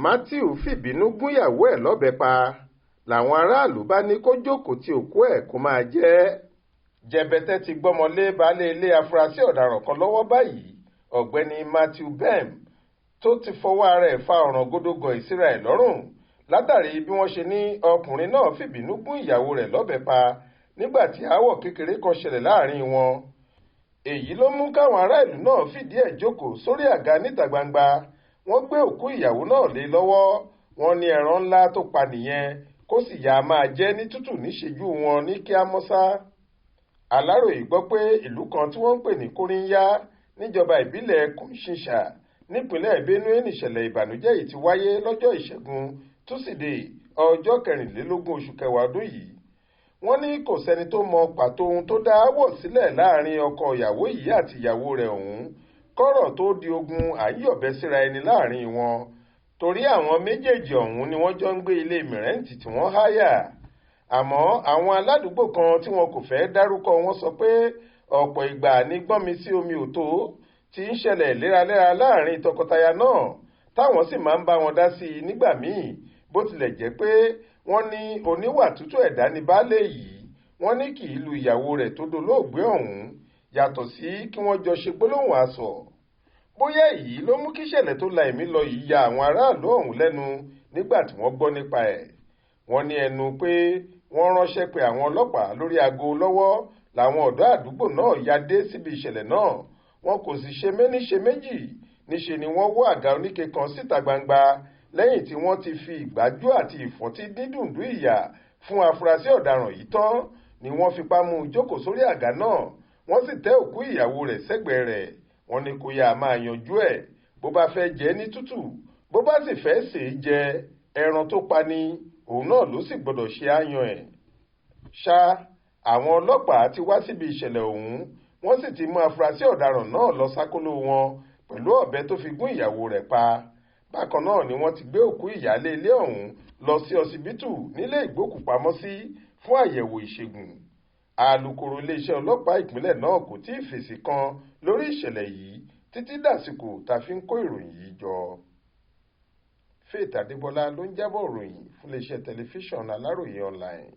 Matthew fìbínú gúnyàwó ẹ̀ lọ́bẹ pa làwọn aráàlú bá ní kó jókòó ti òkú ẹ̀ kó máa jẹ. Jẹ̀bẹ̀tẹ̀ ti gbọ́mọlé baálé ilé afurasí ọ̀daràn kan lọ́wọ́ báyìí, ọ̀gbẹ́ni Matthew Bem, tó ti fọwọ́ ara ẹ̀ fa ọ̀ràn gódógọ̀ ìsíra ẹ̀ lọ́rùn látàrí bí wọ́n ṣe ní ọkùnrin náà fìbínú gún ìyàwó rẹ̀ lọ́bẹ pa nígbà tí aáwọ̀ kékeré kan ṣẹlẹ̀ láàrin wọn. Èyí ló mú káwọn ará ìlú náà fìdí ẹ̀ jókòó sórí àga níta gbangba. Wọ́n gbé òkú ìyàwó náà lé lọ́wọ́. Wọ́n ní ẹran ńlá tó pa nìyẹn, kó sì yá máa jẹ́ ní tútù níṣẹ́jú wọn ní kíámọ́sá. Aláròyé gbọ́ pé ìlú kan tí wọ́n ń pè ní Kórínyá níjọba ìbílẹ̀ Kọ̀ǹṣìṣà nípínlẹ̀ Benue nìṣẹ̀lẹ̀ ìbànújẹ́ yìí ti wáyé lọ́jọ́ Ìṣẹ́gun Túsídẹ̀ẹ́ ọjọ́ 24 oṣù kẹwàá ọdún yìí. Wọ́n ní kò sẹ́ni tó mọ pàtó ohun tó dá áwọ̀ sílẹ̀ láàrin ọkọ ìyàwó yìí àti ìyàwó rẹ̀ ọ̀hún kọ́rọ̀ tó di ogun àyíọ̀bẹ síra ẹni láàrin wọn, torí àwọn méjèèjì ọ̀hún ni wọ́n jọ ń gbé ilé mìrẹ́ǹtì tí wọ́n háyà. Àmọ́ àwọn aládùúgbò kan tí wọn kò fẹ́ dárúkọ wọn sọ pé ọ̀pọ̀ ìgbà ní gbọ́nmi sí omi ò tó ti ń ṣẹlẹ̀ léraléra láàrin tọkọtaya náà, táwọn sì máa ń bá wọn dá sí i nígbà míì, bó tilẹ̀ jẹ́ pé wọ́n ní oníwà tútù ẹ̀dá ní baálé yìí. Wọ́n ní kì í lu ìyàwó rẹ̀ tó dolóògbé ọ̀hún, yàtọ̀ sí kí wọ́n jọ ṣe gbólóhùn asọ̀. Bóyá èyí ló mú kí ìṣẹ̀lẹ̀ tó la ẹ̀mí lọ yìí ya àwọn aráàlú ọ̀hún lẹ́nu nígbà tí wọ́n gbọ́ nípa ẹ̀. Wọ́n ní ẹnu pé wọ́n ránṣẹ́ pé àwọn ọlọ́pàá lórí aago lọ́wọ́ làwọn ọ̀dọ́ àdúgbò náà ya dé síbi ìṣẹ̀lẹ̀ náà. Wọn kò sì ṣe méní ṣe méjì, níṣe ni wọ́n wọ́ àga oníke kan síta gbangba lẹ́yìn tí wọ́n ti fi ìgbájú àti ìfọ́tí dídùndú ìyà fún afurasí ọ̀daràn yìí tán ni wọ́n fipá mú un jókòó sórí àga náà. Wọ́n sì tẹ́ òkú ìyàwó rẹ̀ sẹ́gbẹ̀ẹ́ rẹ̀. Wọ́n ní kó yá máa yanjú ẹ̀ bó bá fẹ́ jẹ ní tútù, bó bá sì fẹ́ sè é jẹ ẹran tó pa ni òun náà ló sì gbọ́dọ̀ ṣe áyan ẹ̀. Ṣá àwọn ọlọ́pàá ti wá síbi ìṣẹ̀lẹ̀ ọ̀hún, wọ́n sì ti mú afurasí ọ̀daràn náà lọ sákóló wọn pẹ̀lú ọ̀bẹ tó fi gún ìyàwó rẹ̀ pa. Bákan náà ni wọ́n ti gbé òkú ìyálé ilé ọ̀hún lọ sí ọsibítù nílé ìgbókùpamọ́sí fún àyẹ̀wò ìṣègùn. Alukoro iléeṣẹ́ ọlọ́pàá ìpínlẹ̀ náà kò tí ì fèsì kan lórí ìṣẹ̀lẹ̀ yìí títí dàsìkò tá a fi ń kó ìròyìn yìí jọ. Faith Adébọlá ló ń jábọ̀ ìròyìn fún iléeṣẹ́ tẹlifíṣàn Aláròyé online.